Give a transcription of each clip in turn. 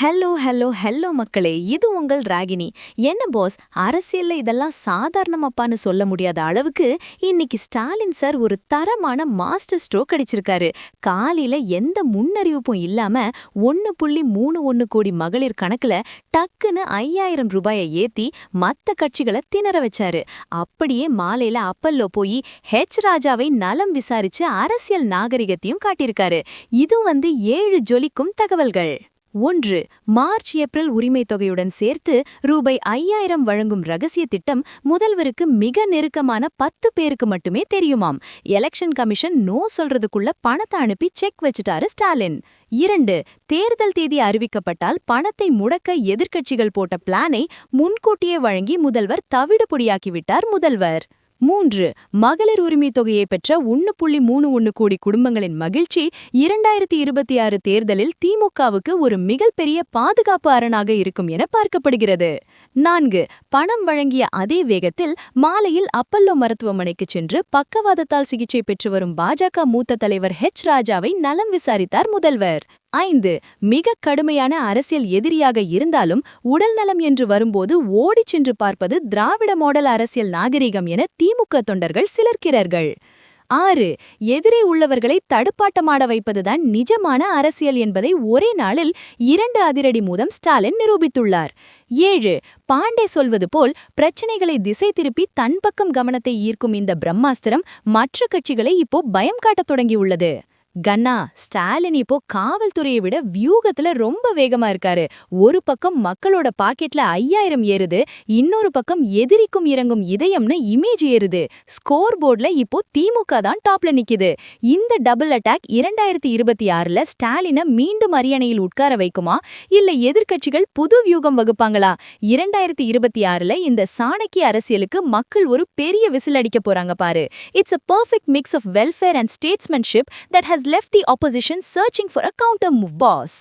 Hello hello hello மக்களே, இது உங்கள் ராகினி. என்ன பாஸ், அரசியல்ல இதெல்லாம் சாதாரணமாப்பான்னு சொல்ல முடியாத அளவுக்கு இன்னைக்கு ஸ்டாலின் சார் ஒரு தரமான மாஸ்டர் ஸ்ட்ரோக் அடிச்சிருக்காரு. காலையில எந்த முன்னறிவிப்பும் இல்லாம 1.31 கோடி மகளிர் கணக்குல டக்குன்னு 5000 ரூபாயை ஏத்தி மத்த கட்சிகளை திணற வச்சாரு. அப்படியே மாலையில அப்பல்லோ போய் ராஜாவை நலம் விசாரிச்சு அரசியல் நாகரிகத்தையும் காட்டியிருக்காரு. இது 7 ஜொலிக்கும் தகவல்கள். 1. மார்ச் ஏப்ரல் உரிமை தொகையுடன் சேர்த்து ரூபாய் 5000 வழங்கும் ரகசிய திட்டம் முதல்வருக்கு மிக நெருக்கமான 10 பேருக்கு மட்டுமே தெரியுமாம். எலெக்ஷன் கமிஷன் நோ சொல்றதுக்குள்ள பணத்தை அனுப்பி செக் வச்சுட்டாரு ஸ்டாலின். 2. தேர்தல் தேதி அறிவிக்கப்பட்டால் பணத்தை முடக்க எதிர்க்கட்சிகள் போட்ட பிளானை முன்கூட்டியே வழங்கி முதல்வர் தவிடுபொடியாக்கிவிட்டார் முதல்வர். 3. மகளிர் உரிமை தொகையை பெற்ற 1.31 கோடி குடும்பங்களின் மகிழ்ச்சி 2026 தேர்தலில் திமுகவுக்கு ஒரு மிகப்பெரிய பாதுகாப்பு அரணாக இருக்கும் என பார்க்கப்படுகிறது. 4. பணம் வழங்கிய அதே வேகத்தில் மாலையில் அப்பல்லோ மருத்துவமனைக்கு சென்று பக்கவாதத்தால் சிகிச்சை பெற்று வரும் பாஜக மூத்த தலைவர் ராஜாவை நலம் விசாரித்தார் முதல்வர். 5. மிக கடுமையான அரசியல் எதிரியாக இருந்தாலும் உடல் நலம் என்று வரும்போது ஓடிச் சென்று பார்ப்பது திராவிட மாடல் அரசியல் நாகரிகம் என திமுக தொண்டர்கள் சிலர்க்கிறார்கள். 6. எதிரே உள்ளவர்களை தடுப்பாட்டமாட வைப்பதுதான் நிஜமான அரசியல் என்பதை ஒரே நாளில் 2 அதிரடி மூலம் ஸ்டாலின் நிரூபித்துள்ளார். 7. பாண்டே சொல்வது போல் பிரச்சனைகளை திசை திருப்பி தன் பக்கம் கவனத்தை ஈர்க்கும் இந்த பிரம்மாஸ்திரம் மற்ற கட்சிகளை இப்போ பயம் காட்டத் தொடங்கியுள்ளது. கண்ணா, ஸ்டாலின் இப்போ காவல்துறையை விட வியூகத்துல ரொம்ப வேகமா இருக்காரு. ஒரு பக்கம் மக்களோட பாக்கெட்ல 5000 ஏறுது, இன்னொரு பக்கம் எதிரிக்கும் இறங்கும் இதயம்னு இமேஜ் ஏறுது. ஸ்கோர் போர்ட்ல இப்போ திமுக தான் டாப்ல நிக்குது. இந்த டபுள் அட்டாக் 2026ல ஸ்டாலினை மீண்டும் அரியணையில் உட்கார வைக்குமா, இல்ல எதிர்க்கட்சிகள் புது வியூகம் வகுப்பாங்களா? 2026ல இந்த சாணக்கிய அரசியலுக்கு மக்கள் ஒரு பெரிய விசில் அடிக்க போறாங்க பாரு. It's a perfect mix of welfare and statesmanship that has left the opposition searching for a counter move, boss.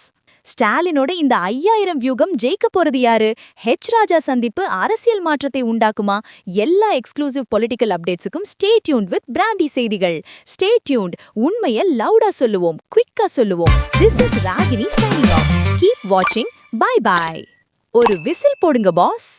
ஸ்டாலினோட இந்த 5000 வியூகம் ஜெயிக்க போறது யாரு? ராஜா சந்திப்பு அரசியல் மாற்றத்தை உண்டாக்குமா? எல்லா எக்ஸ்க்ளூசிவ் பொலிட்டிக்கல் அப்டேட்ஸுக்கும் ஸ்டே டியூன்ட் வித் பிராண்டி செய்திகள். Stay tuned. உண்மையை லவுடா சொல்லுவோம், குவிக்கா சொல்லுவோம். This is Ragini signing off. Keep வாட்சிங். Bye bye. ஒரு விசில் போடுங்க பாஸ்.